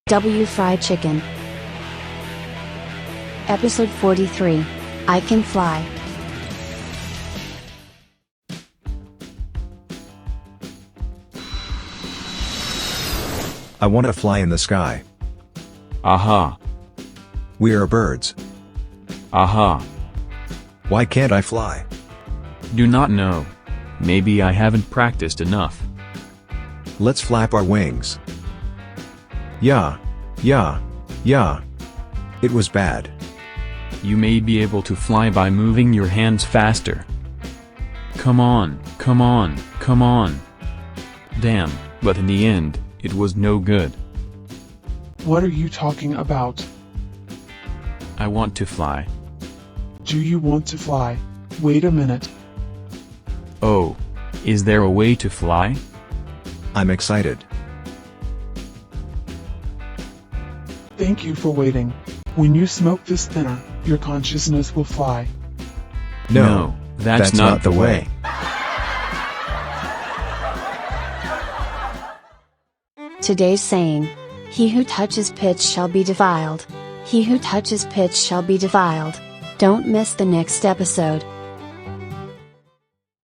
W fried chicken. Episode 43. I can fly. I want to fly in the sky. Aha. We are birds. Aha. Why can't I fly? Do not know. Maybe I haven't practiced enough. Let's flap our wings. Yeah. It was bad. You may be able to fly by moving your hands faster. Come on. Damn, but in the end, it was no good. What are you talking about? I want to fly. Do you want to fly? Wait a minute. Oh, is there a way to fly? I'm excited. Thank you for waiting. When you smoke this thinner, your consciousness will fly. No, that's not the way. Today's saying: He who touches pitch shall be defiled. He who touches pitch shall be defiled. Don't miss the next episode.